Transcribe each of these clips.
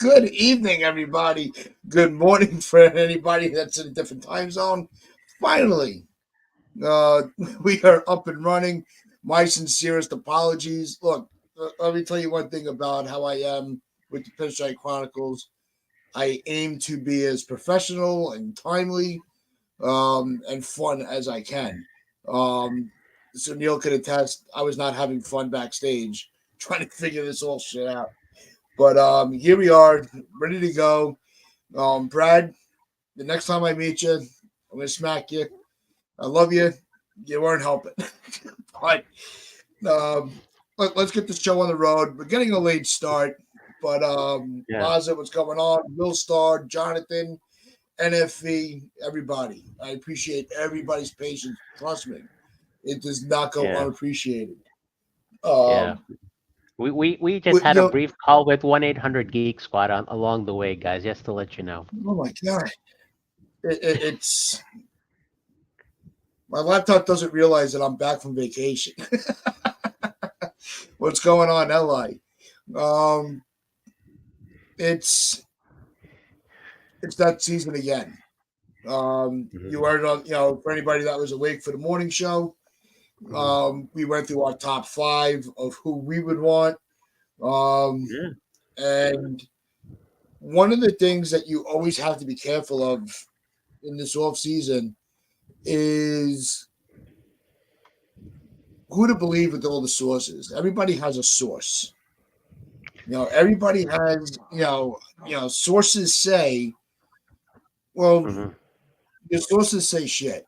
Good evening, everybody. Good morning for anybody that's in a different time zone. Finally, uh, we are up and running. My sincerest apologies. Look, let me tell you one thing about how I am with the Pinstripe Chronicles. I aim to be as professional and timely and fun as I can. Um, so Neil could attest, I was not having fun backstage trying to figure this all shit out. But here we are, ready to go. Brad, the next time I meet you, I'm gonna smack you. I love you. You weren't helping. but let's get the show on the road. We're getting a late start, but Yeah, Mazza, what's going on? Will Star, Jonathan, NFV, everybody. I appreciate everybody's patience. Trust me, it does not go yeah, unappreciated. yeah. Um, We just but, had a brief call with 1-800 Geek Squad along the way, guys, just to let you know. oh my god, it's my laptop doesn't realize that I'm back from vacation. What's going on, LI? Um, it's it's that season again. You Mhm. heard on, for anybody that was awake for the morning show, Mhm. we went through our top five of who we would want. Um, Yeah, and one of the things that you always have to be careful of in this off season is who to believe with all the sources. Everybody has a source. Everybody has, sources say, well, mhm. your sources say shit,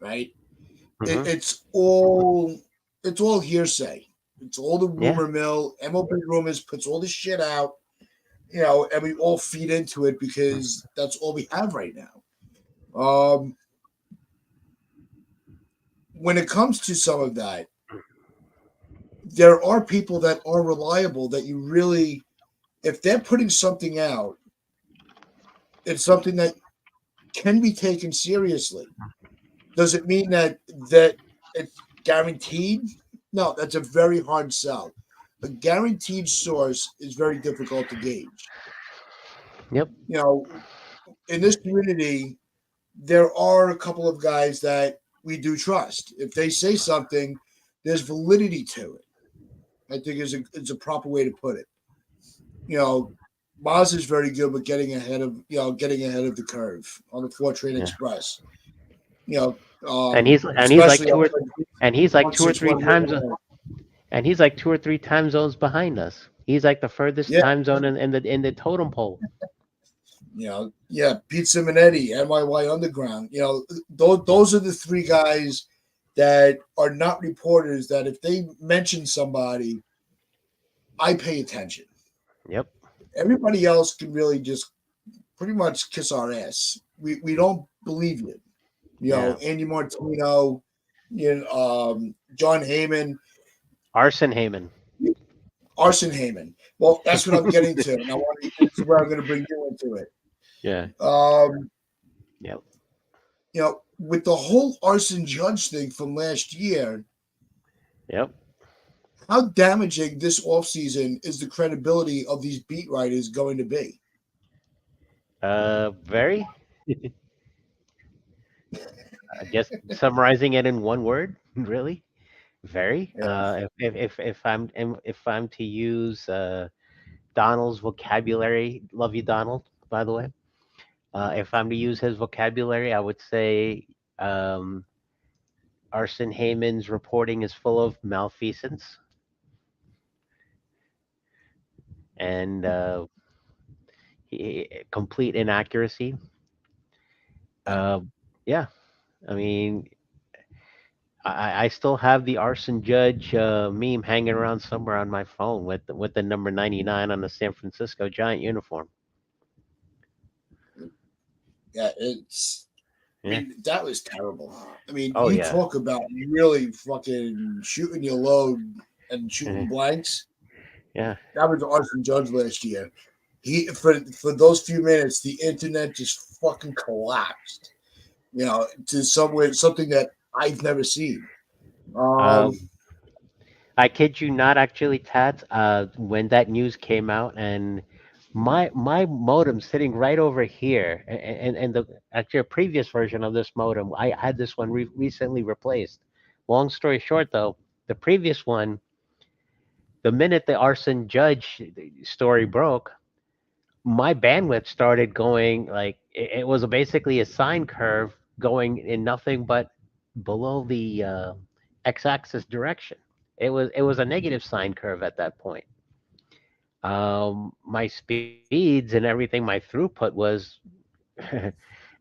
right? It, Mhm. it's all it's all hearsay. It's all the Yeah, rumor mill. MLB rumors puts all this shit out, and we all feed into it because that's all we have right now. When it comes to some of that, there are people that are reliable that you really, if they're putting something out, it's something that can be taken seriously. Does it mean that it's guaranteed? No, that's a very hard sell. A guaranteed source is very difficult to gauge. yep, You know, in this community, there are a couple of guys that we do trust. If they say something, there's validity to it. I think is a proper way to put it. You know, Maz is very good with getting ahead of the curve on the 4 Train yeah. Express. You know, And he's like especially two on or and he's like one two or six three one. times and he's like 2 or 3 time zones behind us. He's like the furthest Yeah, time zone in the totem pole. yeah, Pete Simonetti, NYY Underground. Those are the three guys that are not reporters. That if they mention somebody, I pay attention. Yep. Everybody else can really just pretty much kiss our ass. We don't believe you. Yeah. Andy Martino, John Heyman, Arson Heyman. Arson Heyman. Well, that's what I'm getting to, and this is where I'm going to bring you into it. Yeah. Um, Yep. with the whole Arson Judge thing from last year, Yep. how damaging this offseason is the credibility of these beat writers going to be? Very. Just summarizing it in one word, really. Very. Yeah. If I'm to use Donald's vocabulary, love you, Donald. By the way, if I'm to use his vocabulary, I would say um, Arson Heyman's reporting is full of malfeasance and complete inaccuracy. Yeah. Uh, yeah, I mean, I still have the arson judge meme hanging around somewhere on my phone with the number 99 on the San Francisco Giant uniform. Yeah, it's. I Yeah. mean, that was terrible. I mean, Oh you yeah. talk about really fucking shooting your load and shooting Mhm. blanks. Yeah. That was Arson Judge last year. He for those few minutes, the internet just fucking collapsed. To something that I've never seen. Um, Um, I kid you not, actually, Tat. When that news came out and my modem sitting right over here, and the actually a previous version of this modem, I had this one recently replaced. Long story short, though, the previous one, the minute the arson judge story broke, my bandwidth started going like it was basically a sine curve going in nothing but below the x-axis direction. It was a negative sine curve at that point. My speeds and everything, my throughput was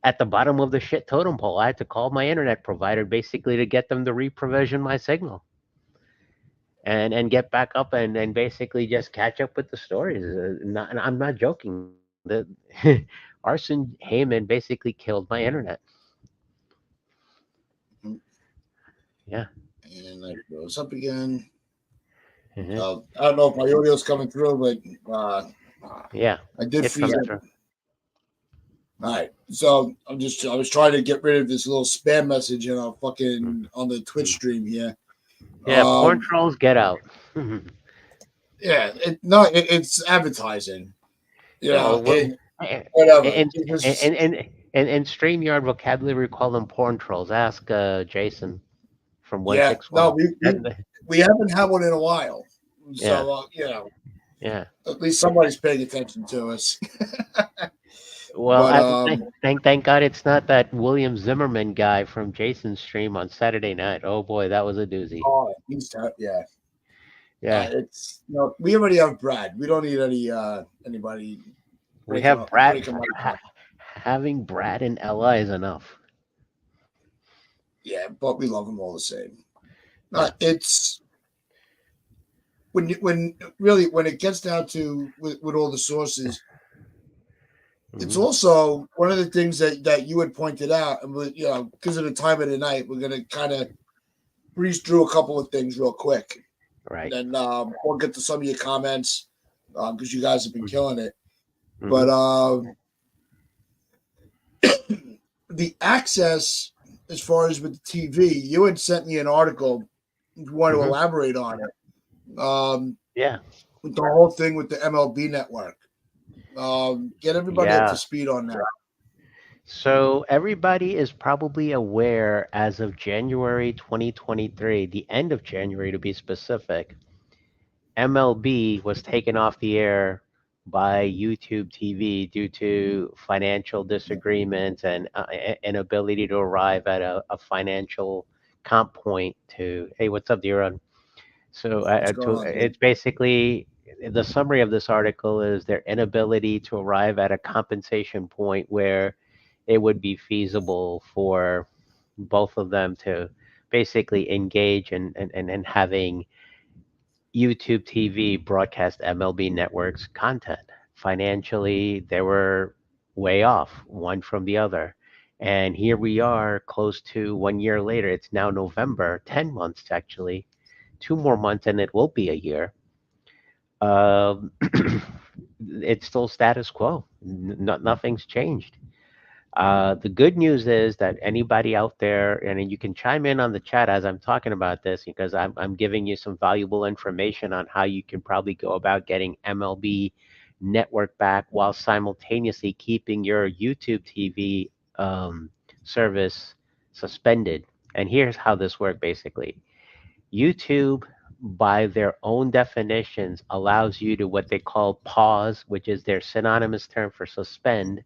at the bottom of the shit totem pole. I had to call my internet provider basically to get them to reprovision my signal and get back up and basically just catch up with the stories. Not, and I'm not joking. The Arson Heyman basically killed my internet. Yeah. And I goes up again. Hmm. I don't know if my audio's coming through, but Yeah. I did It's freeze coming up. through. All right, so I was trying to get rid of this little spam message in our fucking on the Twitch Mhm. stream here. Yeah. Porn Um, trolls, get out. yeah, no, it's advertising. You know, No. it And whatever. and It and was, and, and StreamYard vocabulary call them porn trolls. Ask Jason from one yeah, six no, one. we haven't had one in a while, Yeah. so Yeah. at least somebody's paying attention to us. Well, But thank God it's not that William Zimmerman guy from Jason's stream on Saturday night. Oh boy, that was a doozy. oh, yeah. Yeah, It's we already have Brad. We don't need anybody we have Brad. breaking my Having Brad and Ella is enough. yeah, but we love them all the same. Yeah. It's when really when it gets down to with all the sources, it's Hmm. also one of the things that you had pointed out, and because of the time of the night, we're gonna kind of breeze through a couple of things real quick, and Right. then we'll get to some of your comments because you guys have been Hmm. killing it. Hmm. But the access, as far as with the TV, you had sent me an article. If you want to Hmm. elaborate on it, Yeah. with the whole thing with the MLB network. Get everybody up to Yeah. speed on that. So everybody is probably aware as of January 2023, the end of January to be specific, MLB was taken off the air by YouTube TV due to financial disagreements and inability to arrive at a financial comp point to, hey, what's up, Diron? So What's going on, dude? it's basically the summary of this article is their inability to arrive at a compensation point where it would be feasible for both of them to basically engage in having YouTube TV broadcast MLB Network's content. Financially, they were way off one from the other. And here we are, close to 1 year later. It's now November, 10 months actually, 2 more months, and it will be a year. Um, it's still status quo. Nothing's changed. The good news is that anybody out there, and you can chime in on the chat as I'm talking about this, because I'm giving you some valuable information on how you can probably go about getting MLB network back while simultaneously keeping your YouTube TV service suspended. And here's how this works basically. YouTube, by their own definitions, allows you to what they call pause, which is their synonymous term for suspend.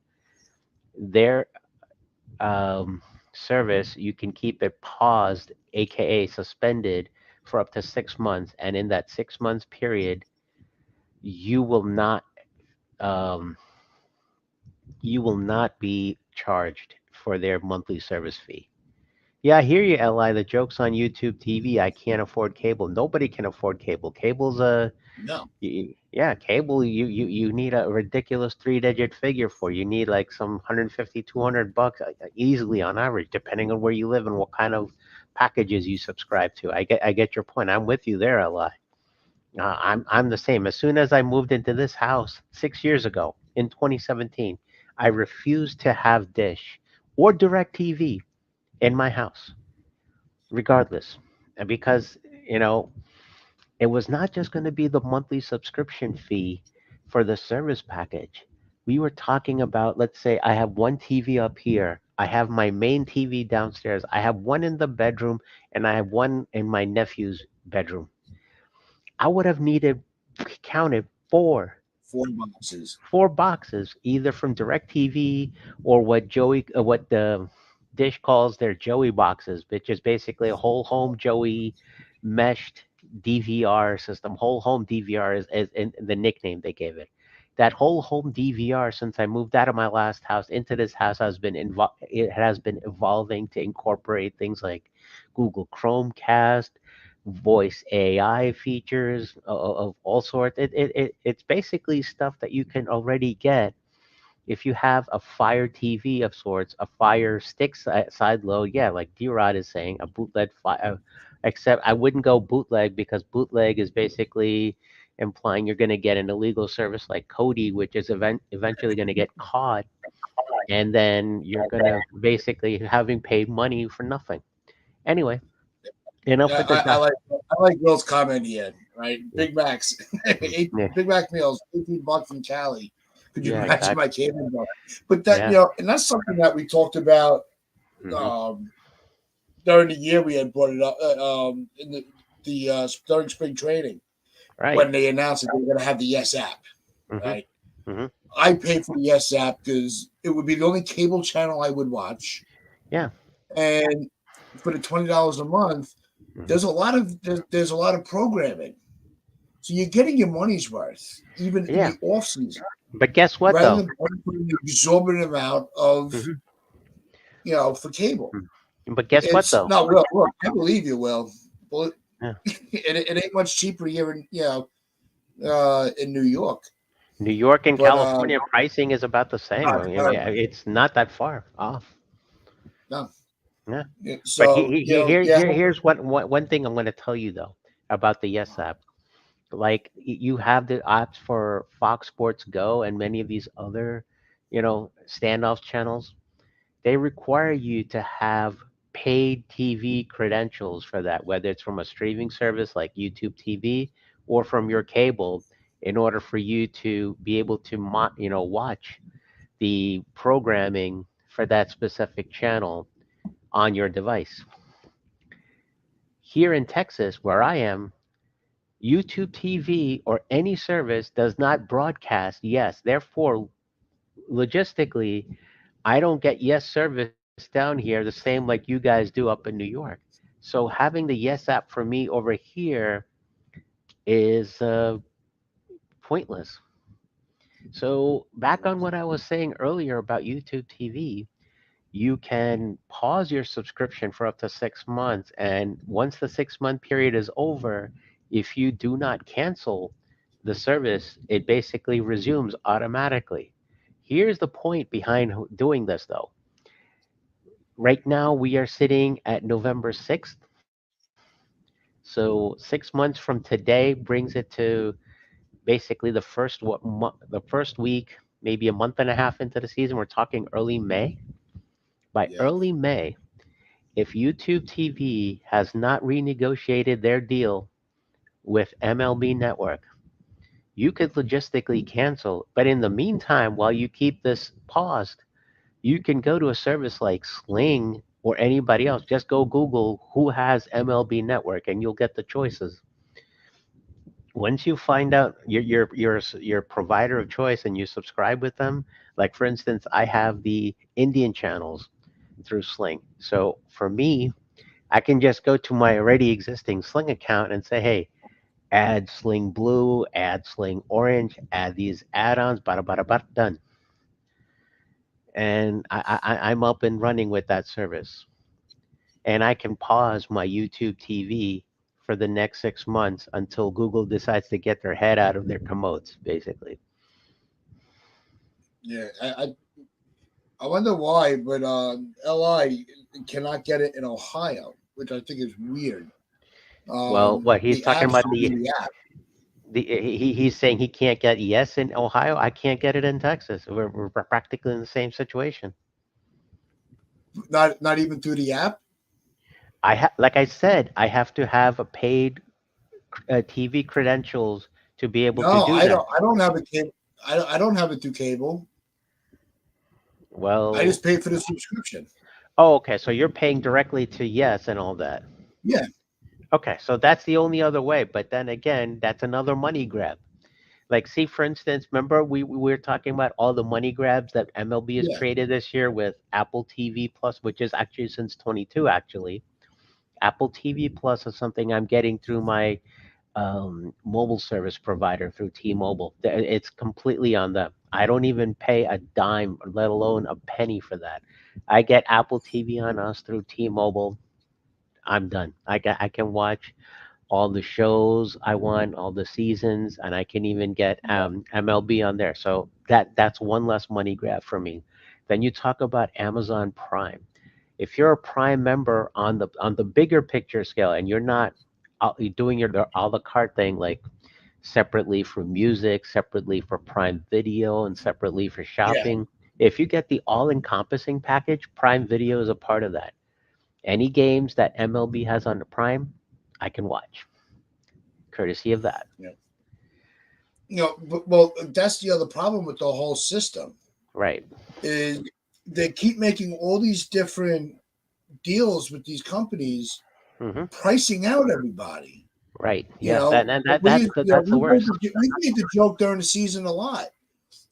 Their um, service, you can keep it paused, aka suspended, for up to 6 months. And in that 6 months period, you will not um, you will not be charged for their monthly service fee. Yeah, I hear you, Li. The joke's on YouTube TV. I can't afford cable. Nobody can afford cable. Cable's a No, yeah, cable. You need a ridiculous three-digit figure for. You need like some 150, $200 easily on average, depending on where you live and what kind of packages you subscribe to. I get your point. I'm with you there, Li. I'm the same. As soon as I moved into this house 6 years ago in 2017, I refused to have Dish or DirecTV in my house, regardless, and because you know it was not just going to be the monthly subscription fee for the service package. We were talking about, let's say I have one TV up here, I have my main TV downstairs, I have one in the bedroom, and I have one in my nephew's bedroom. I would have needed, counted Four boxes. four boxes, either from DirecTV or what the Dish calls their Joey boxes, which is basically a whole home Joey meshed DVR system. Whole home DVR is in the nickname they gave it. That whole home DVR, since I moved out of my last house into this house, it has been evolving to incorporate things like Google Chromecast, voice AI features of all sorts. It's basically stuff that you can already get if you have a Fire TV of sorts, a Fire Stick side load. Yeah, like D-Rod is saying, a bootleg Fire. Except I wouldn't go bootleg because bootleg is basically implying you're going to get an illegal service like Cody, which is eventually going to get caught, and then you're going to basically having paid money for nothing. Anyway, enough with the I like Will's comment here. Right, Big Macs, yeah, Big Mac meals, $18 in Cali. Could you yeah, imagine my exactly. cable bill? But that Yeah. and that's something that we talked about Hmm. um, during the year. We had brought it up in the during spring training Right. when they announced that they were going to have the Yes app. Hmm. Right, Hmm. I pay for the Yes app because it would be the only cable channel I would watch, Yeah. and for the $20 a month, Hmm. there's a lot of programming. So you're getting your money's worth, even in Yeah. the off season, But guess what rather though? than putting an exorbitant amount of, Hmm. for cable. But guess what It's though? not Will. Look, I believe you, Will. Well, Yeah. it ain't much cheaper here in in New York, New York and but California pricing is about the same. I mean, terrible. it's not that far off. No. Yeah. Yeah, But so yeah, here's one thing I'm going to tell you though about the Yes app. Like you have the apps for Fox Sports Go and many of these other, standoff channels. They require you to have paid TV credentials for that, whether it's from a streaming service like YouTube TV or from your cable, in order for you to be able to watch the programming for that specific channel on your device. Here in Texas, where I am, YouTube TV or any service does not broadcast Yes. Therefore, logistically, I don't get Yes service down here the same like you guys do up in New York. So having the Yes app for me over here is pointless. So back on what I was saying earlier about YouTube TV, you can pause your subscription for up to 6 months, and once the 6 month period is over, if you do not cancel the service, it basically resumes automatically. Here's the point behind doing this, though. Right now, we are sitting at November 6th. So 6 months from today brings it to basically the first week, maybe a month and a half into the season. We're talking early May. By yeah, early May, if YouTube TV has not renegotiated their deal with MLB Network, you could logistically cancel. But in the meantime, while you keep this paused, you can go to a service like Sling or anybody else. Just go Google who has MLB Network, and you'll get the choices. Once you find out your provider of choice and you subscribe with them, like for instance, I have the Indian channels through Sling. So for me, I can just go to my already existing Sling account and say, hey, add Sling Blue, add Sling Orange, add these add-ons, bada bada bada, done. And I'm up and running with that service. And I can pause my YouTube TV for the next 6 months until Google decides to get their head out of their commodes, basically. yeah. I wonder why, but LI cannot get it in Ohio, which I think is weird. Well, what he's The talking app about should be the app, he's saying he can't get yes in Ohio. I can't get it in Texas. We're practically in the same situation. not even through the app. Like I said, I have to have a paid TV credentials to be able to No, do that. I don't have a cable. I don't have it through cable. I Well, just pay for the subscription. oh, okay. So you're paying directly to Yes and all that. Yeah, Okay, so that's the only other way. But then again, that's another money grab. Like, see, for instance, remember we were talking about all the money grabs that MLB has yeah, created this year with Apple TV Plus, which is actually since 22, actually. Apple TV Plus is something I'm getting through my mobile service provider through T-Mobile. It's completely on them. I don't even pay a dime, let alone a penny for that. I get Apple TV on us through T-Mobile. I'm done. I can watch all the shows I want, all the seasons, and I can even get yeah, MLB on there. So that's one less money grab for me. Then you talk about Amazon Prime. If you're a Prime member on the bigger picture scale, and you're not you're doing your a la carte thing like separately for music, separately for Prime Video, and separately for yeah, shopping. If you get the all-encompassing package, Prime Video is a part of that. Any games that MLB has on the Prime, I can watch, courtesy of that. yeah. Well, that's the other problem with the whole system Right. is they keep making all these different deals with these companies, Hmm. pricing out everybody. Right. You Yeah. know, That's the worst. we made the joke during the season a lot.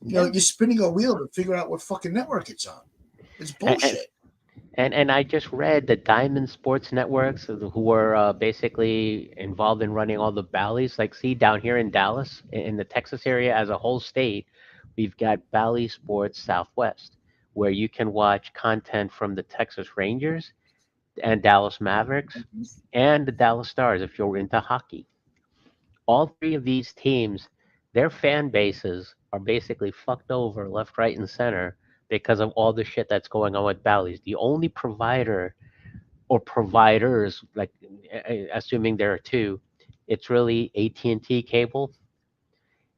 Yeah. You're spinning a wheel to figure out what fucking network it's on. It's And, and bullshit. and I just read the Diamond Sports Networks who were basically involved in running all the Bally's. Like, see, down here in Dallas, in the Texas area as a whole state, we've got Bally Sports Southwest, where you can watch content from the Texas Rangers and Dallas Mavericks and the Dallas Stars if you're into hockey. All three of these teams, their fan bases are basically fucked over left, right, and center because of all the shit that's going on with Bally's. The only provider or providers, like assuming there are two, it's really AT&T cable,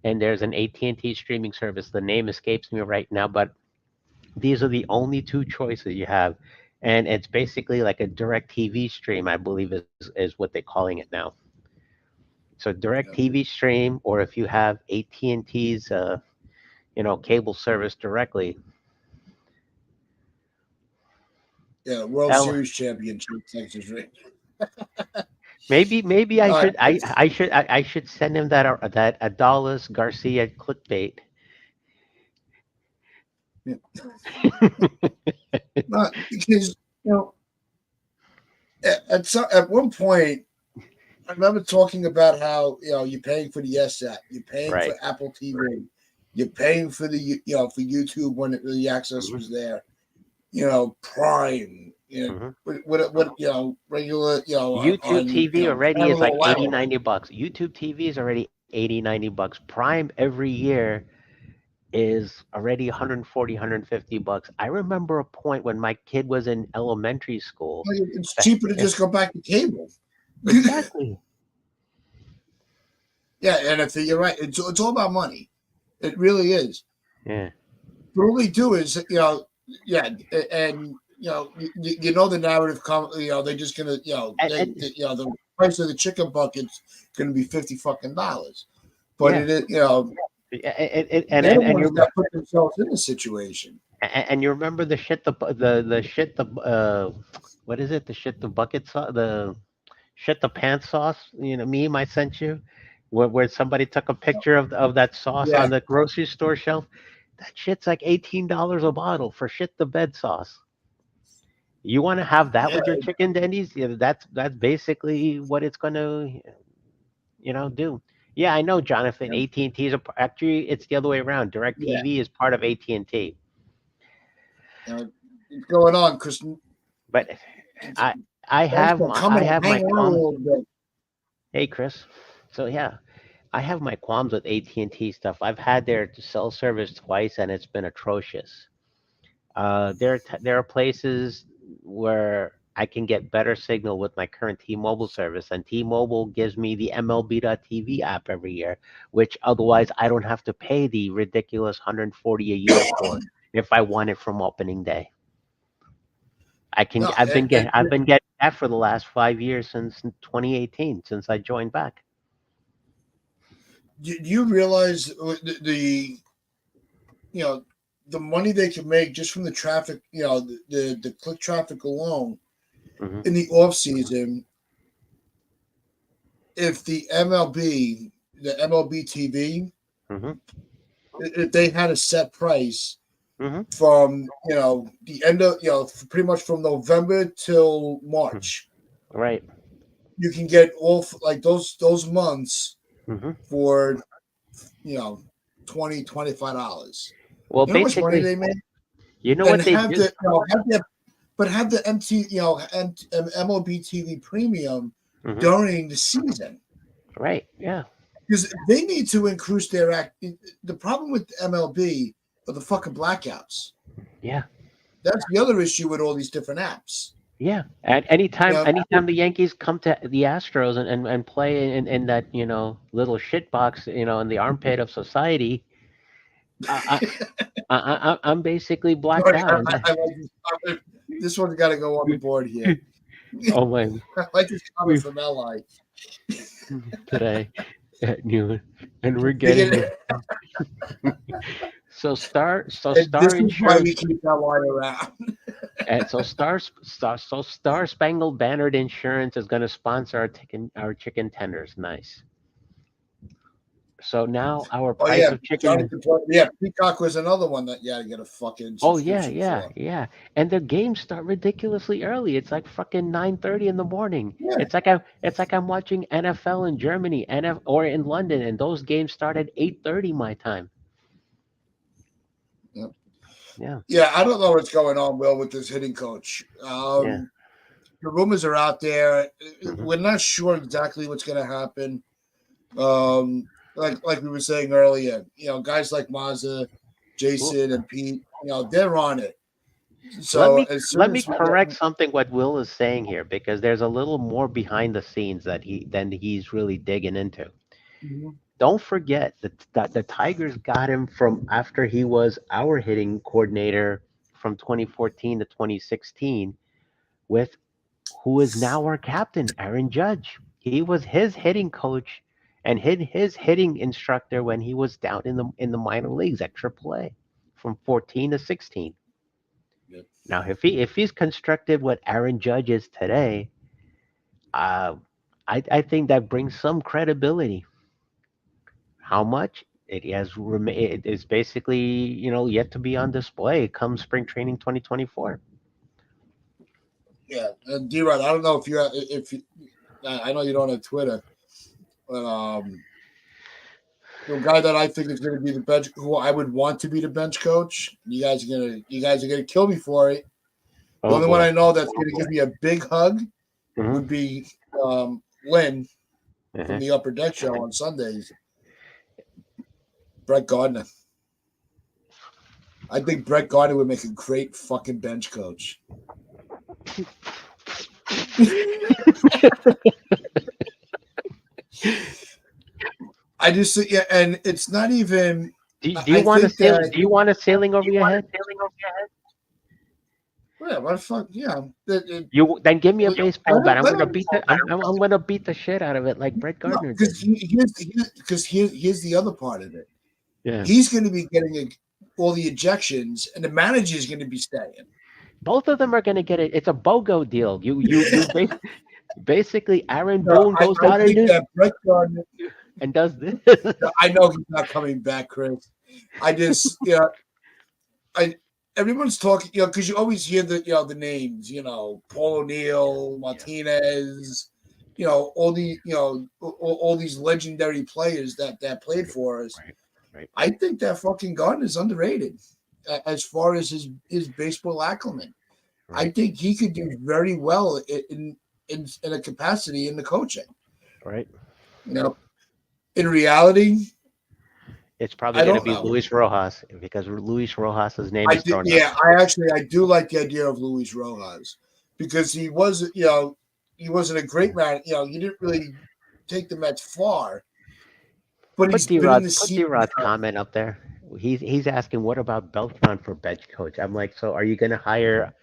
and there's an AT&T streaming service. The name escapes me right now, but these are the only two choices you have. And it's basically like a direct TV stream, I believe is what they're calling it now. So direct Yeah, TV stream, or if you have AT&T's, cable service directly. yeah. World Hell, Series championship, Texas Rangers. maybe I Uh, should I should send him that Adalis Garcia clickbait. not because at one point I remember talking about how you're paying for the Yes app, you're paying for Right. Apple TV, you're paying for the for YouTube when the access Hmm. was there. Prime. Hmm. What regular YouTube on TV already is channel like 80, 11. 90 bucks. YouTube TV is already 80, 90 bucks. Prime every year is already 140, 150 bucks. I remember a point when my kid was in elementary school. It's cheaper to just go back to cable. Exactly. Yeah, and if you're right, it's all about money. It really is. Yeah. But all they do is yeah, and the narrative. They're just gonna And the price of the chicken bucket's gonna be $50 fucking. But yeah. it is they're the And ones you that put themselves in the situation. and you remember the shit the shit the what is it, the shit the bucket sauce, the shit the pants sauce, meme I sent you, where somebody took a picture of that sauce Yeah, on the grocery store shelf. That shit's like $18 a bottle for shit the bed sauce. You want to have that yeah, with your chicken dendies? Yeah, that's basically what it's going to do. Yeah, I know, Jonathan. yeah, AT&T is actually, it's the other way around. Direct yeah. TV is part of AT&T. What's going on, Chris? But It's, I thanks have for my coming I and have my hanging out a qualms. little bit. Hey, Chris. So yeah, I have my qualms with AT&T stuff. I've had their cell service twice, and it's been atrocious. There are places where I can get better signal with my current T-Mobile service, and T-Mobile gives me the MLB.TV app every year, which otherwise I don't have to pay the ridiculous 140 a year for if I want it from opening day. No, I've been getting that for the last 5 years since 2018, since I joined back. do you realize the you know, the money they can make just from the traffic, the click traffic alone Hmm. in the off season, if the MLB, the MLB TV, Hmm. if they had a set price Hmm. from the end of pretty much from November till March, Right. you can get all like those months Hmm. for you know 20 $25. Well, You know how much money basically, they make, you know and what they have do. the but have the MLB TV premium Hmm. during the season Right. Yeah. because they need to increase their act. The problem with MLB are the fucking blackouts. Yeah. That's the other issue with all these different apps. Yeah. At anytime, You anytime the Yankees come to the Astros and play in that little shit box in the armpit of society, I, I'm basically blacked Sorry, out. And I like this. This one's got to go on the board here. oh my, I like this comment we from Li. today at noon, and we're Dig getting it. it. So And this Star is why we Insurance. keep that line around. So Star Spangled Bannered Insurance is going to sponsor our chicken tenders. Nice. So now our Oh price yeah, of Johnny chicken. Depp. Yeah, Peacock was another one that you had to get a fucking Oh yeah, subscription yeah, for. yeah. And their games start ridiculously early. It's like fucking 9:30 in the morning. Yeah, It's like I'm watching NFL in Germany, or in London, and those games start at 8:30 my time. yeah, Yeah, yeah. I don't know what's going on, Will, with this hitting coach. yeah. The rumors are out there. Hmm. We're not sure exactly what's going to happen. Like we were saying earlier, guys like Mazza, Well, Jason, and Pete, they're on it. let So me as let soon me as we get, correct something what Will is saying here, because there's a little more behind the scenes than he's really digging into. Mhm. Don't forget that the Tigers got him from after he was our hitting coordinator from 2014 to 2016 with who is now our captain, Aaron Judge. He was his hitting coach and his hitting instructor when he was down in the minor leagues at AAA from 14 to 16. yeah, Now, if he's constructed what Aaron Judge is today, uh, I think that brings some credibility. How much? It is basically yet to be on display come spring training 2024. yeah. And D-Rod, I don't know if you, I know you don't have Twitter, but the guy that I think is going to be the bench, who I would want to be the bench coach. You guys are gonna kill me for it. The Oh only one boy. I know that's going to give me a big hug Hmm. would be Lynn from Uh-huh. the Upper Deck Show on Sundays. Brett Gardner. I think Brett Gardner would make a great fucking bench coach. I just yeah, and it's not even. Do you I want a think sail? that Do you want a sailing over your head? yeah, what the fuck, yeah. You then give me a baseball bat. I'm Let gonna him, beat the I'm gonna beat the shit out of it like Brett no, Gardner because did. here's the other part of it. Yeah. He's going to be getting all the ejections, and the manager is going to be staying. Both of them are gonna get it. It's a BOGO deal. Basically Aaron No, Boone goes I down think that Brett Gardner. and does this. I know he's not coming back, Chris. I just I everyone's talking, because you always hear the names, Paul O'Neill, Yeah. Martinez, all the all these legendary players that played for us. Right. Right. I think that fucking Gardner is underrated as far as his baseball acumen. I Right. think he could do very well in a capacity in the coaching. Right. You know, in reality, It's probably I gonna don't be know. Luis Rojas because Luis Rojas's name I is did, thrown up. yeah. I do like the idea of Luis Rojas because he wasn't a great man. He didn't really take the Mets far, but Put he's D been in Rod the put seat. D Rod's comment up there. He's asking what about Beltran for bench coach? I'm like, so are you gonna hire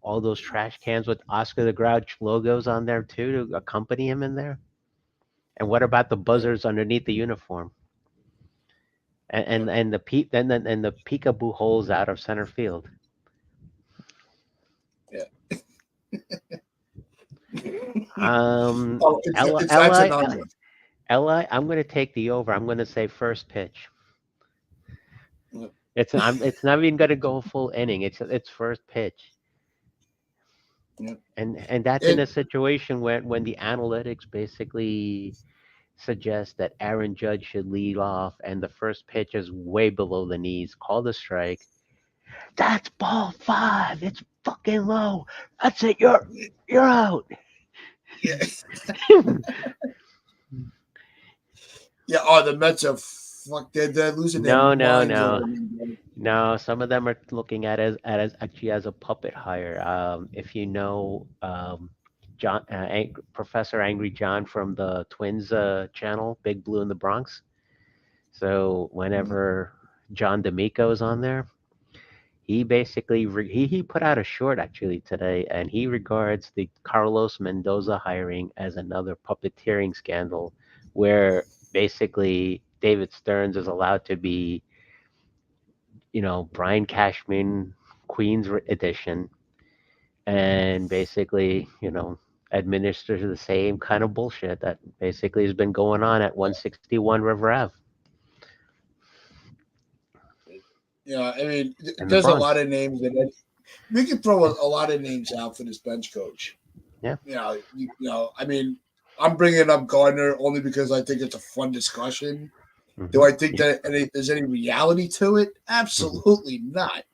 all those trash cans with Oscar the Grouch logos on there too to accompany him in there? And what about the Yeah, buzzers underneath the uniform? and and the peekaboo holes out of center field. yeah. Ella, It's that's an Eli, under. Eli, I'm going to take the over. I'm going to say first pitch. Yeah, It's not even going to go full inning. It's first pitch. yeah. And that's in It a situation when the analytics basically suggest that Aaron Judge should lead off and the first pitch is way below the knees. Call the strike. That's ball five. It's fucking low. That's it. You're out. yeah, yeah. Oh, the Mets are fuck. They're losing their No, no, minds no. over him. No, some of them are looking at it as actually as a puppet hire. If you know Professor Angry John from the Twins channel, Big Blue in the Bronx. So whenever John D'Amico is on there, he basically he put out a short actually today, and he regards the Carlos Mendoza hiring as another puppeteering scandal, where basically David Stearns is allowed to be, Brian Cashman, Queens edition, and basically, administers the same kind of bullshit that basically has been going on at 161 River Ave Yeah, I mean, in the there's a lot Bronx. of names in it. We could throw a lot of names out for this bench coach. Yeah. I mean, I'm bringing up Gardner only because I think it's a fun discussion. Do Hmm. I think Yeah. that there's any reality to it? Hmm. Absolutely not.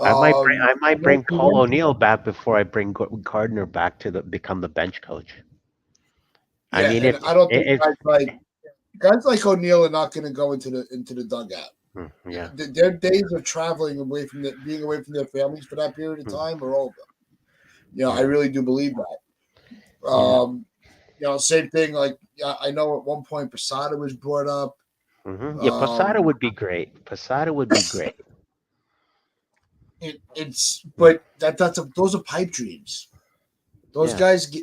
I I might know bring Paul O'Neill back before I bring Gardner back to become the bench coach. I yeah, mean, and I don't think it's guys like O'Neill are not going to go into the dugout. yeah. Their days of traveling away from being away from their families for that period of Mm, time are over. I yeah. really do believe that. Yeah. Same thing. Like I know at one point Posada was brought up. Yeah. Posada Um, would be great. Posada would be great. it's Mm, but those are pipe dreams. Those yeah. guys, they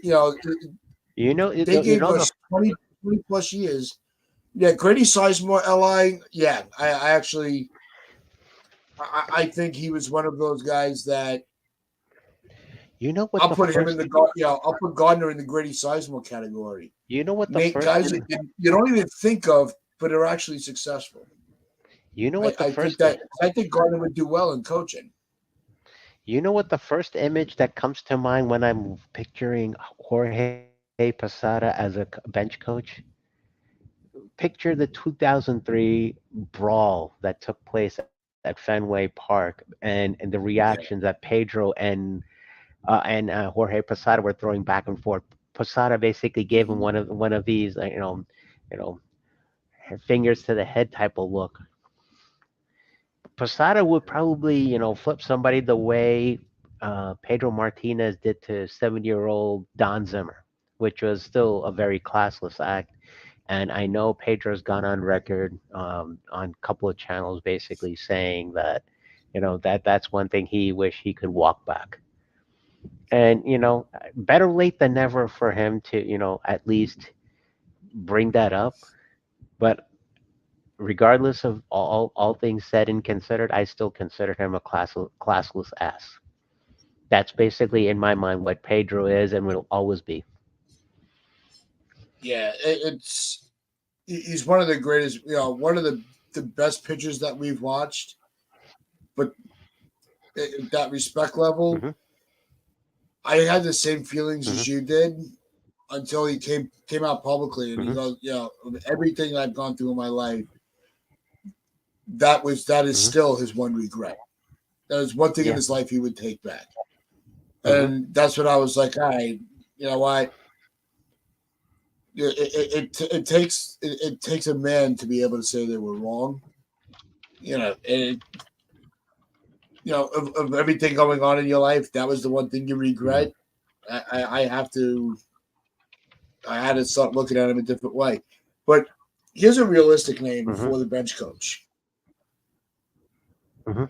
You gave know the us 20 plus years. Yeah, Grady Sizemore, Li. Yeah, I actually, I think he was one of those guys that you know what I'll the put him in first the I'll put Gardner in the Grady Sizemore category. you know what the Nate first guys that Im- you don't even think of, but are actually successful. you know I, what the I think first that I think Gardner would do well in coaching. You know what the first image that comes to mind when I'm picturing Jorge Posada as a bench coach? Picture the 2003 brawl that took place at Fenway Park, and the reactions Yeah. that Pedro and Jorge Posada were throwing back and forth. Posada basically gave him Mhm. one of these, you know, fingers to the head type of look. Posada would probably, flip somebody the way Pedro Martinez did to 70-year-old Don Zimmer, which was still a very classless act. And I know Pedro's gone on record on a couple of channels basically saying that, that's one thing he wish he could walk back. And, better late than never for him to, at least bring that up. But regardless of all things said and considered, I still consider him a classless ass. That's basically in my mind what Pedro is and will always be. Yeah, he's one of the greatest. One of the best pitchers that we've watched. But at that respect level, Hmm. I had the same feelings Hmm. as you did until he came out publicly and he Hmm. goes, everything I've gone through in my life, that is Hmm. still his one regret. That is one thing in Yeah. his life he would take back, Hmm. and that's what I was like. All right, you know what? It takes a man to be able to say they were wrong. And of everything going on in your life, that was the one thing you Hmm. regret. I have to. I had to start looking at him a different way. But here's a realistic name Hmm. for the bench coach. Hmm.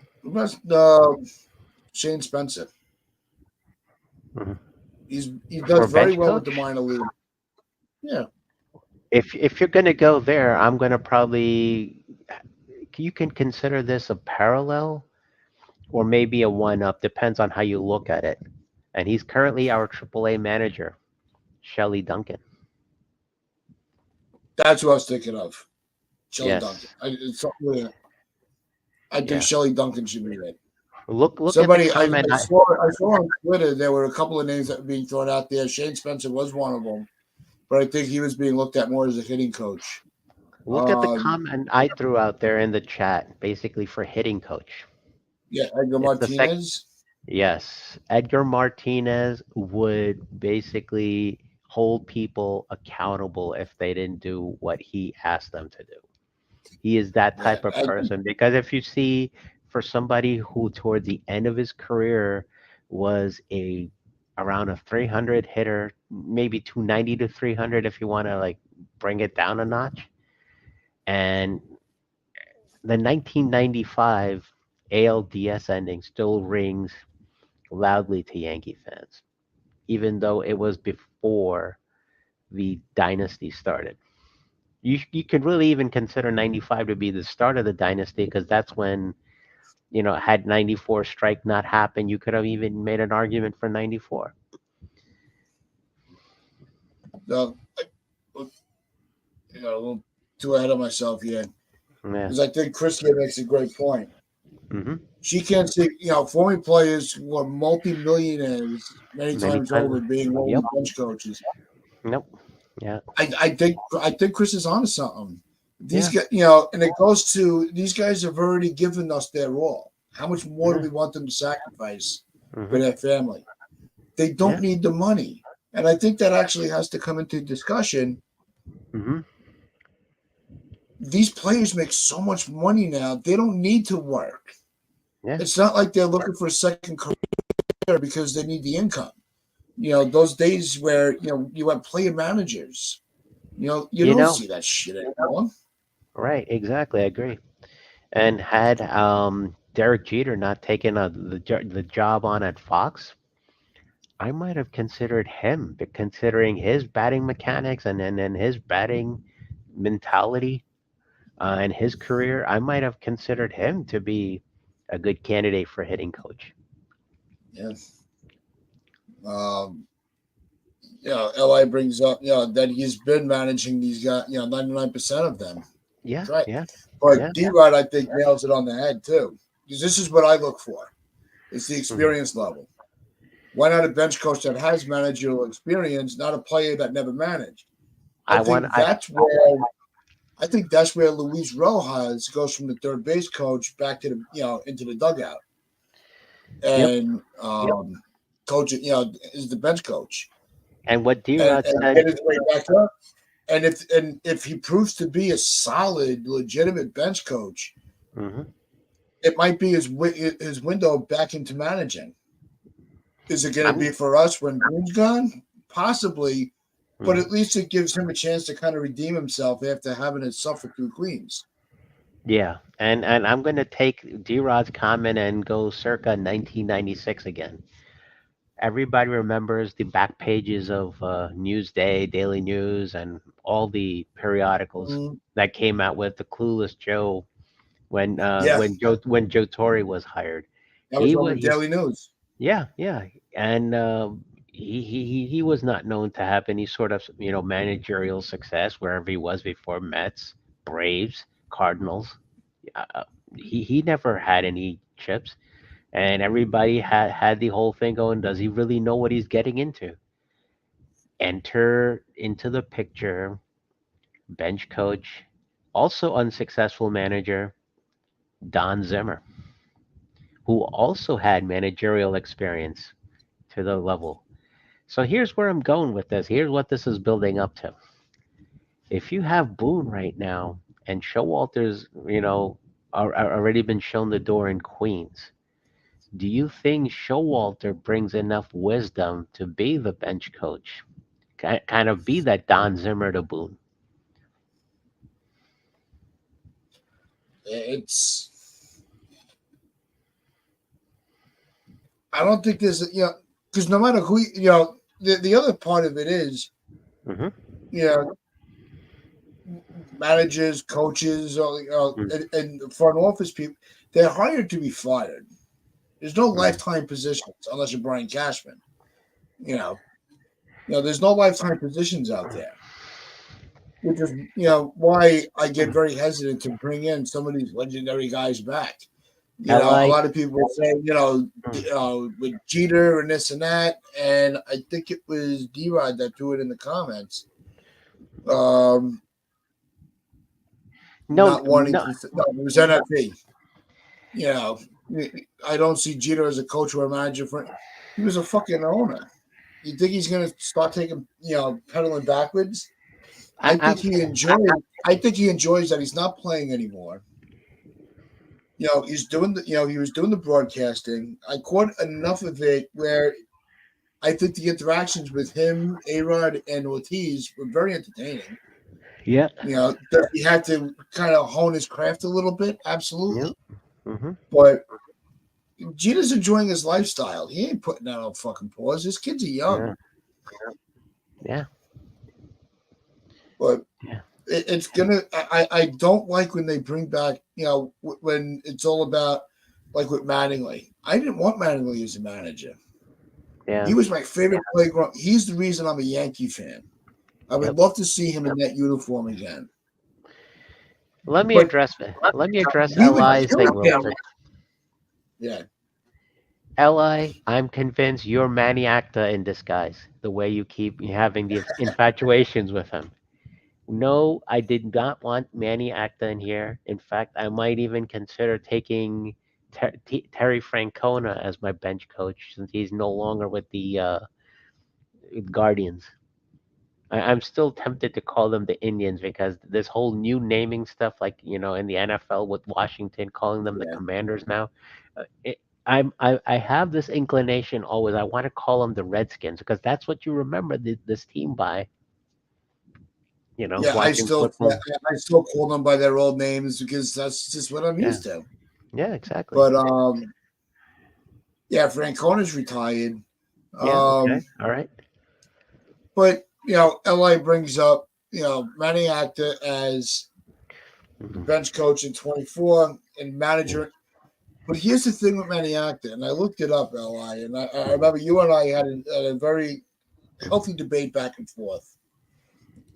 Shane Spencer. Hmm. He For does very bench well with the coach, minor league. Yeah, if you're gonna go there, I'm gonna probably you can consider this a parallel or maybe a one up, depends on how you look at it. And he's currently our AAA manager, Shelly Duncan. That's what I was thinking of. Shelly Duncan. Yes. I think Yeah. Shelly Duncan should be it. Look at the Somebody comment. I saw on Twitter there were a couple of names that were being thrown out there. Shane Spencer was one of them, but I think he was being looked at more as a hitting coach. Look at the Um, comment I threw out there in the chat, basically for hitting coach. yeah, Edgar It's the sec. Martinez. Yes, Edgar Martinez would basically hold people accountable if they didn't do what he asked them to do. He is that Yeah, type of person because if you see for somebody who toward the end of his career was a around a 300 hitter, maybe 290 to 300 if you want to like bring it down a notch, and the 1995 ALDS ending still rings loudly to Yankee fans, even though it was before the dynasty started. You could really even consider 95 to be the start of the dynasty because that's when, had 94 strike not happened, you could have even made an argument for 94. no, a little too ahead of myself here Yeah. because I think Chris here makes a great point. Hmm. She can't see, former players who are multimillionaires many Many times times. over being Yep. lowly bench coaches. Nope. Yeah. I think Chris is onto something. These Yeah. guys, and it goes to these guys have already given us their all. How much more do Yeah. we want them to sacrifice for Hmm. their family? They don't Yeah. need the money, and I think that actually has to come into discussion. Hmm. These players make so much money now; they don't need to work. Yeah. It's not like they're looking for a second career because they need the income. Those days where you have player managers. You You don't know, see that shit anymore. right. Exactly. I agree. And had Derek Jeter not taken the job on at Fox, I might have considered him, but considering his batting mechanics and his batting mentality and his career, I might have considered him to be a good candidate for hitting coach. Yeah. Um, Li brings up, that he's been managing these guys, 99% of them. Yeah, That's right. yeah, But yeah. D Rod, I think, nails it on the head too. Because this is what I look for. It's the Mhm. experience level. Why not a bench coach that has managerial experience, not a player that never managed? I I want. think that's where Luis Rojas goes from the third base coach back to the into the dugout Yep. and coach is the bench coach And what D and, Rod and said. get his way back up. And if he proves to be a solid, legitimate bench coach, Hmm. it might be his window back into managing. Is it going to I'm. be for us when Boone's gone? Possibly, but Mhm. at least it gives him a chance to kind of redeem himself after having to suffer through Queens. Yeah, and I'm going to take D Rod's comment and go circa 1996 again. Everybody remembers the back pages of Newsday, Daily News, and all the periodicals Mm, that came out with the Clueless Joe when yeah, when Joe Torre was hired. that was He on was the Daily News. yeah, yeah, and he was not known to have any sort of managerial success wherever he was before Mets, Braves, Cardinals. Uh, he never had any chips, and everybody had the whole thing going. Does he really know what he's getting into? Enter into the picture, bench coach, also unsuccessful manager Don Zimmer, who also had managerial experience to the level. So here's where I'm going with this. Here's what this is building up to. If you have Boone right now and Showalter's, already been shown the door in Queens, do you think Showalter brings enough wisdom to be the bench coach? Kind of be that Don Zimmer to Boone? It's I don't think there's because no matter who the other part of it is Hmm. you know managers, coaches, Mm. and front office people, they're hired to be fired. There's no Mm. lifetime positions unless you're Brian Cashman. You know, there's no lifetime positions out there, which is why I get very hesitant to bring in some of these legendary guys back. A Li. lot of people say, Mm. with Jeter and this and that, and I think it was D-Rod that threw it in the comments. Um, No, not wanting no. to. No, it was NFP. You know, I don't see Jeter as a coach or a manager. He was a fucking owner. You think he's going to start taking, pedaling backwards? I, I I, think he enjoys. I think he enjoys that he's not playing anymore. He's doing the. He was doing the broadcasting. I caught enough of it where I think the interactions with him, A-Rod, and Ortiz were very entertaining. yeah. That he had to kind of hone his craft a little bit, Yeah. absolutely. Hmm. But Jeter's enjoying his lifestyle. He ain't putting that on fucking pause. His kids are Yeah. young, Yeah. but Yeah. it's gonna. I don't like when they bring back. When it's all about like with Mattingly. I didn't want Mattingly as a manager. Yeah. He was my favorite playground. He's the reason I'm a Yankee fan. I would Yep. love to see him in that uniform again. Let me But address it. Let me address we would Li's kill thing real him. quick. Yeah, Li, I'm convinced you're Manny Acta in disguise. The way you keep having the infatuations with him. No, I did not want Manny Acta in here. In fact, I might even consider taking Terry Francona as my bench coach since he's no longer with the Guardians. I'm still tempted to call them the Indians because this whole new naming stuff, like in the NFL with Washington calling them the yeah, Commanders now, I have this inclination always. I want to call them the Redskins because that's what you remember this team by. yeah. Watching football. I still call them by their old names because that's just what I'm Yeah, used to. yeah, exactly. But yeah, Francona's retired. Yeah, okay, Um, all right. but LA brings up Manny Acta as the Mhm. bench coach in 24 and manager. But here's the thing with Manny Acta, and I looked it up, LI, and I Mhm. remember you and I had a very Mhm. healthy debate back and forth.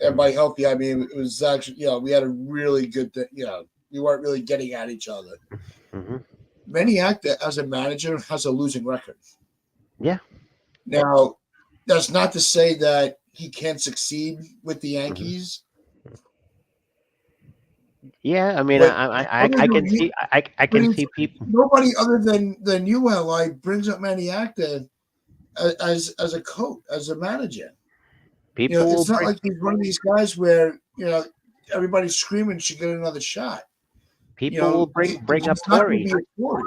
And Mhm. by healthy, I mean it was actually, we had a really good, we weren't really getting at each other. Mhm. Manny Acta, as a manager, has a losing record. Yeah. Now, that's not to say that he can't succeed with the Mhm. Yankees, Yeah. I mean, but other I than can you, see I but can see people nobody other than you, Li, brings up Manny Acta as a coach, as a manager. people will It's not bring like he's one of these guys where everybody's screaming should get another shot. people will bring up He's not going to Tory. be a Tory.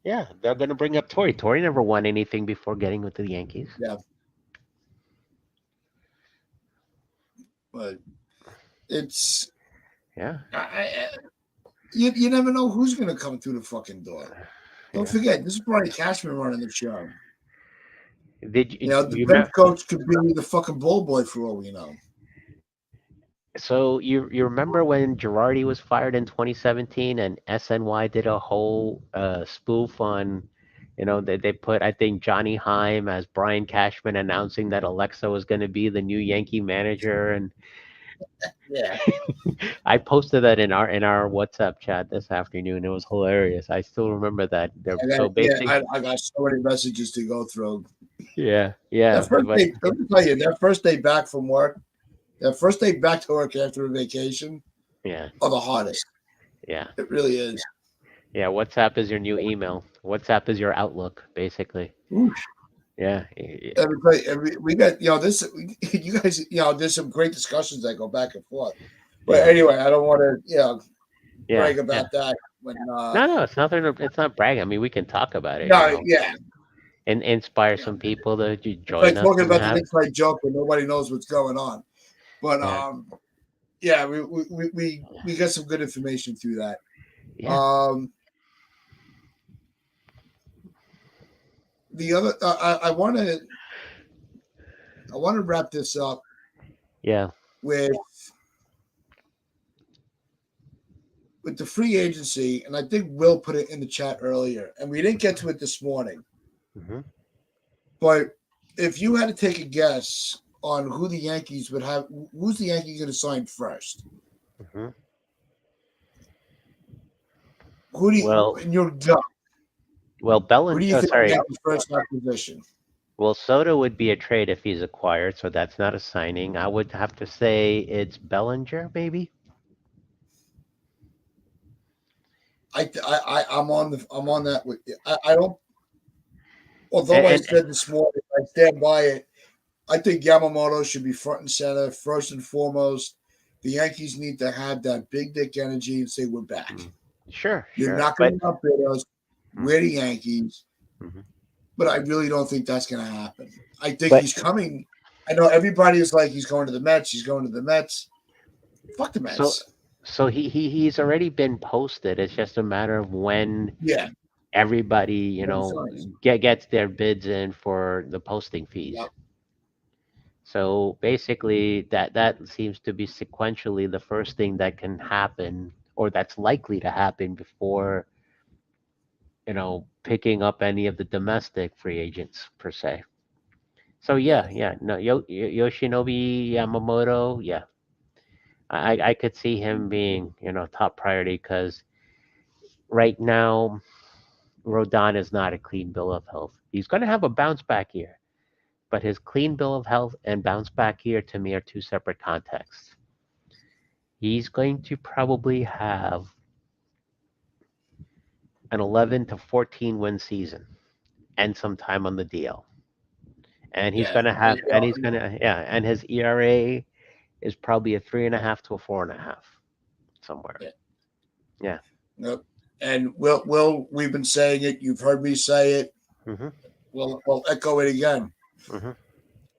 Yeah, they're gonna bring up Tory. Tory never won anything before getting with the Yankees. Yeah, but it's Yeah. you never know who's going to come through the fucking door. Don't Yeah. forget, this is Brian Cashman running the show. Did The you bench remember? coach could be the fucking bull boy for all we know. So you remember when Girardi was fired in 2017 and SNY did a whole spoof on, they put I think Johnny Heim as Brian Cashman announcing that Alexa was going to be the new Yankee manager, and Yeah, I posted that in our WhatsApp chat this afternoon. It was hilarious. I still remember that. So basic. I got so many messages to go through. Yeah, yeah, That first but day, let me tell you, that first day back from work, that first day back to work after a vacation, yeah, are the hardest. yeah, It really is. yeah. WhatsApp is your new email. WhatsApp is your Outlook, basically. Ooh. Yeah, We got this. You guys, there's some great discussions that go back and forth. But yeah, anyway, I don't want to yeah, brag yeah. about that. When No, no, it's nothing. It's not bragging. I mean, we can talk about it, no, yeah, and inspire yeah, some people to it's like join us talking and about the have. inside joke when nobody knows what's going on. But Yeah, yeah, we got some good information through that. yeah, Um, the other, I want to wrap this up yeah. with with the free agency, and I think Will put it in the chat earlier, and we didn't get to it this morning. Hmm. But if you had to take a guess on who the Yankees would have, who's the Yankees going to sign first? Hmm. Who do you, Well, in your gut? well, Who do Bellin. you Oh, think the sorry. Yankees' first acquisition? Well, Soto would be a trade if he's acquired, so that's not a signing. I would have to say it's Bellinger, maybe. I'm on that with you. I don't. Although I And said this morning, I stand by it. I think Yamamoto should be front and center first and foremost. The Yankees need to have that big dick energy and say we're back. mm, sure, You're sure, not but going to outbid us. mhm, We're the Yankees, mhm. but I really don't think that's going to happen. I think But he's coming. I know everybody is like he's going to the Mets. He's going to the Mets. Fuck the so Mets. he's already been posted. It's just a matter of when Yeah, everybody, when he signs. gets their bids in for the posting fees. Yep. So basically, that seems to be sequentially the first thing that can happen, or that's likely to happen before picking up any of the domestic free agents per se. So Yeah. yeah, yeah, no, Yoshinobu Yamamoto, yeah, I could see him being top priority because right now Rodon is not a clean bill of health. He's going to have a bounce back year, but his clean bill of health and bounce back year to me are two separate contexts. He's going to probably have an 11 to 14 win season and some time on the DL. And he's Yeah. going to have, and he's going to, yeah, and his ERA is probably a 3.5 to a 4.5 somewhere. Yeah. Yeah. Yep. And we've been saying it. You've heard me say it. Hmm. We'll echo it again. Hmm.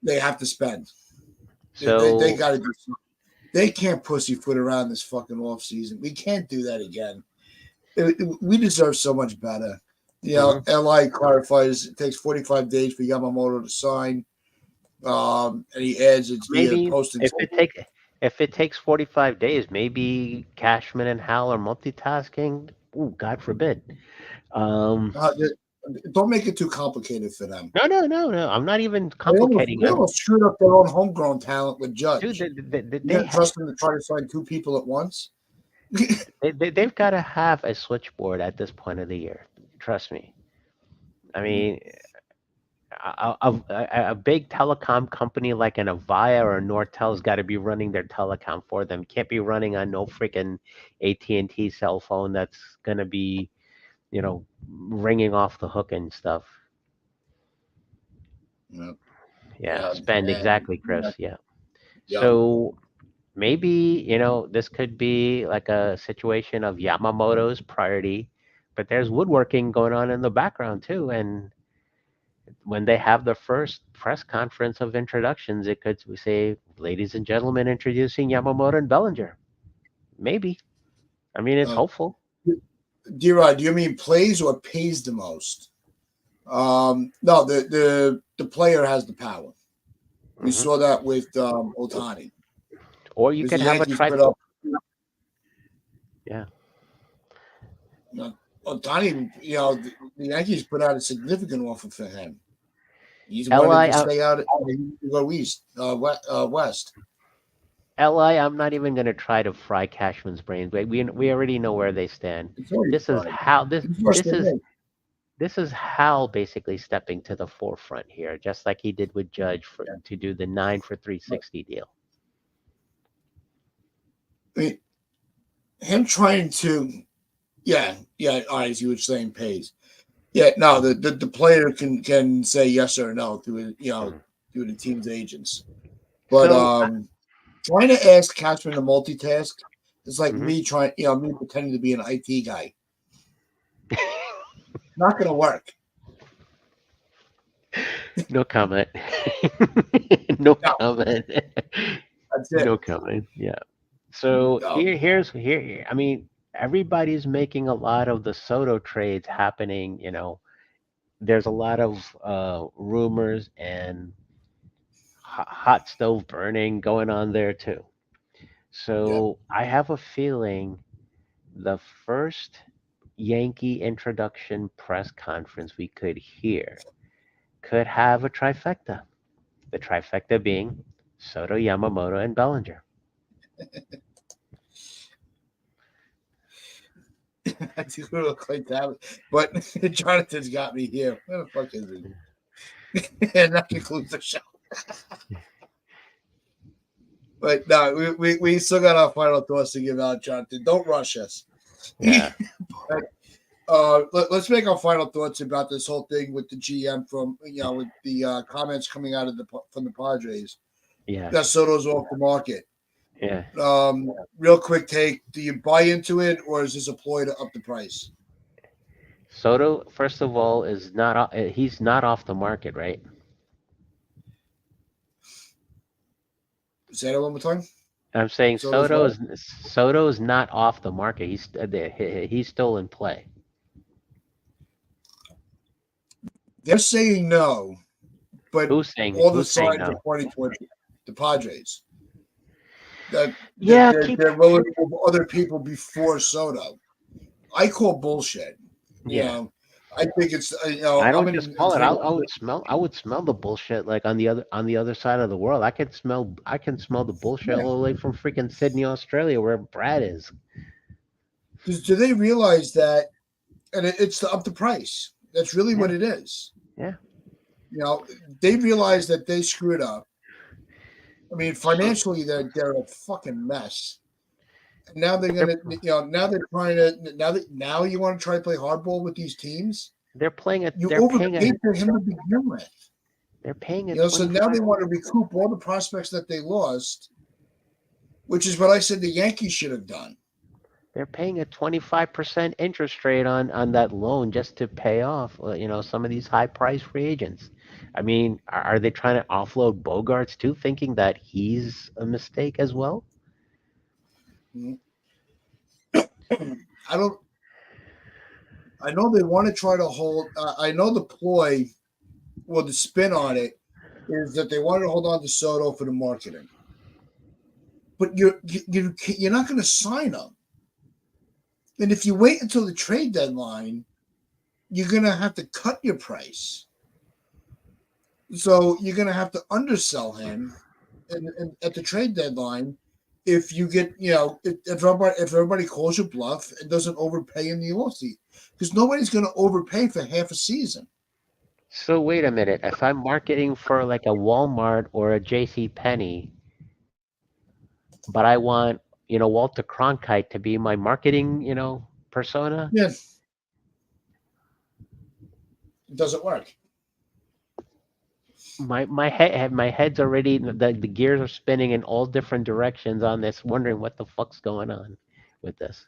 They have to spend. They So, got to do something. They can't pussyfoot around this fucking off season. We can't do that again. We deserve so much better. mhm. LI clarifies it takes 45 days for Yamamoto to sign. And he adds it's via Maybe posting. if it takes 45 days, maybe Cashman and Hal are multitasking. Ooh, God forbid. Um, Uh, don't make it too complicated for them. no, no, no, no. I'm not even They almost, complicating. they almost screwed up their own homegrown talent with Dude, Judge. You they gonna trust them to try to sign two people at once? they've got to have a switchboard at this point of the year. Trust me. I mean, a big telecom company like an Avaya or a Nortel's got to be running their telecom for them. Can't be running on no freaking AT&T cell phone that's gonna be, ringing off the hook and stuff. Yeah, Yeah, yeah, spend and exactly, Chris. Yeah. yeah, So maybe, this could be like a situation of Yamamoto's priority, but there's woodworking going on in the background too. And when they have the first press conference of introductions, it could say, "Ladies and gentlemen, introducing Yamamoto and Bellinger." Maybe. I mean, it's uh, hopeful. D-Rod, do you mean plays or pays the most? No, the player has the power. We Hmm. saw that with Otani Or you because could the have a Yankees tri. put up Yeah. uh, Otani. The Yankees put out a significant offer for him. He wanted Li, to stay out, go east, west. I'm not even going to try to fry Cashman's brains. We already know where they stand. It's already This is fine. how this It's worse this than is me. this is Hal basically stepping to the forefront here, just like he did with Judge to do the 9 for 360 deal. I mean, him trying to, yeah. All right, as you were saying, pays. Yeah, no, the player can say yes or no Mhm. through the team's agents. But So, trying to ask Cashman to multitask is like mhm. me pretending to be an IT guy. Not going to work. No comment. No No, comment. that's it. No comment. Yeah. So No, here. I mean, everybody's making a lot of the Soto trades happening. There's a lot of rumors and hot stove burning going on there too. yeah, So I have a feeling The first Yankee introduction press conference we could hear could have a trifecta. The trifecta being Soto, Yamamoto, and Bellinger. I do look like that, but Jonathan's got me here. Where the fuck is he? And that concludes the show. But no, we still got our final thoughts to give out, Jonathan. Don't rush us. Yeah, Let's make our final thoughts about this whole thing with the GM from with the comments coming out of from the Padres. yeah, That Soto's off the market. yeah. Real quick take: do you buy into it, or is this a ploy to up the price? Soto, first of all, is not. He's not off the market, right? Say that one more time. I'm saying Soto's what? Soto is not off the market. He's still in play. They're saying no, but all the Who's saying signs are no? pointing towards the Padres. That Yeah, keep. they're willing to move other people before Soto. I call bullshit. You Yeah, know, I think it's I I'm don't just in call it. favor. I would smell the bullshit like on the other side of the world. I can smell the bullshit Yeah. all the way from freaking Sydney, Australia, where Brad is. Do they realize that? And it's to up the price. That's really what Yeah, it is. yeah. They realize that they screwed up. I mean, So financially, they're a fucking mess. And now they're they're gonna, now they're trying to now you want to try to play hardball with these teams. You overpaid for him to begin with. they're paying a So now 25. they want to recoup all the prospects that they lost, which is what I said the Yankees should have done. They're paying a 25% interest rate on that loan just to pay off, some of these high price free agents. I mean, are they trying to offload Bogarts too, thinking that he's a mistake as well? I don't. I know they want to try to hold. I know the ploy, well, the spin on it is that they want to hold on to Soto for the marketing, but you're not going to sign him. And if you wait until the trade deadline, you're going to have to cut your price. So you're going to have to undersell him at the trade deadline if you get, if everybody calls your bluff and doesn't overpay in the offseason. Because nobody's going to overpay for half a season. So wait a minute. If I'm marketing for like a Walmart or a JC Penney, but I want, Walter Cronkite to be my marketing, persona, Yeah, it doesn't work. my head's already the gears are spinning in all different directions on this, wondering what the fuck's going on with this.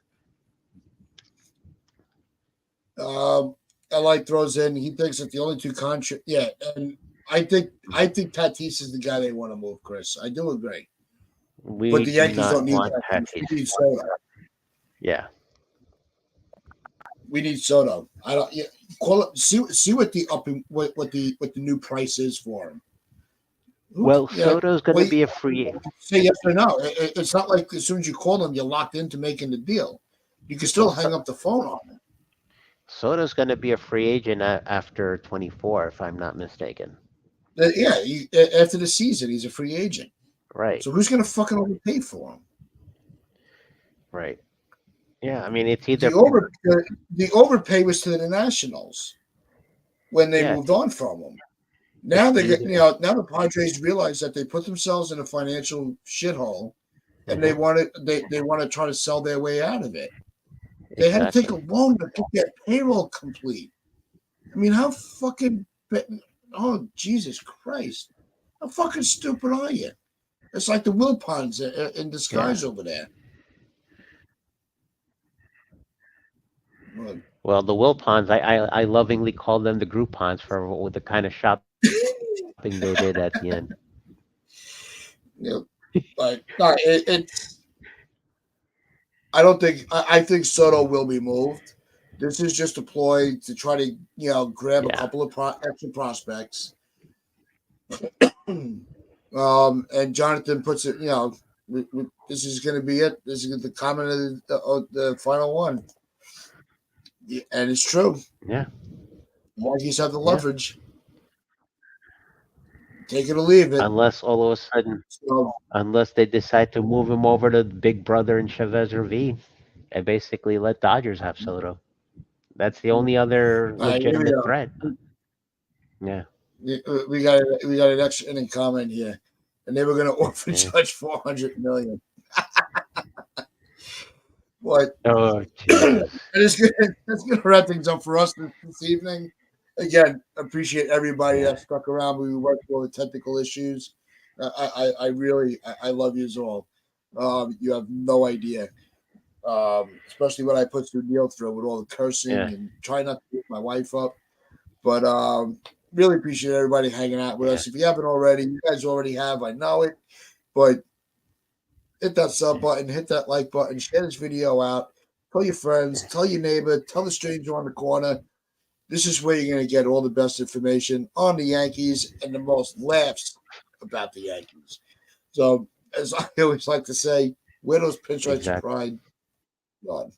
Li throws in. He thinks that the only two contract. Yeah, and I think Tatis is the guy they want to move, Chris. I do agree, but We the do Yankees not don't need want Tatis. Tatis. We need Soto. Yeah. We need Soto. I don't. Yeah, call it. See what the up what the new price is for him. Well, Yeah. Soto's going to Wait. be a free. Say yes or no. It's not like as soon as you call them, you're locked into making the deal. You can still Well, hang up the phone on them. Soto's going to be a free agent after 24, if I'm not mistaken. Yeah, after the season, he's a free agent. Right. So who's going to fucking overpay for him? Right. Yeah. I mean, it's The either. over the overpay was to the Nationals when they Yeah. moved on from him. Now It's they get either. now the Padres realize that they put themselves in a financial shithole, and Uh-huh, they want to try to sell their way out of it. They had to take a exactly. loan to get their payroll complete. I mean, how fucking oh Jesus Christ, how fucking stupid are you? It's like the Wilpons in Yeah. disguise over there. Well, Well, the Wilpons, I lovingly call them the Groupons for the kind of shopping they did at the end. you know, but no, it's. I don't think. I think Soto will be moved. This is just a ploy to try to grab a Yeah. couple of extra prospects. And Jonathan puts it. This is going to be it. This is the comment of the final one, yeah, and it's true. Yeah, Yankees have the yeah. leverage. Take it or leave it. Unless all of a sudden, So unless they decide to move him over to Big Brother and Chavez Ravine and basically let Dodgers have Soto. That's the only other here we legitimate go. threat. Yeah, We got an extra inning comment here, and they were going to offer yeah. Judge 400 million. But Oh and Jesus. it's gonna wrap things up for us this evening. Again, appreciate everybody Yeah, that stuck around. We worked through all the technical issues. I really I love you all. You have no idea. Especially what I put through Neil through with all the cursing yeah, and trying not to beat my wife up. But really appreciate everybody hanging out with yeah, us. If you haven't already, you guys already have. I know it, but hit that sub yeah, button, hit that like button, share this video out, tell your friends, yeah. tell your neighbor, tell the stranger on the corner. This is where you're going to get all the best information on the Yankees and the most laughs about the Yankees. So, as I always like to say, where those pinstripes Exactly. pride, God.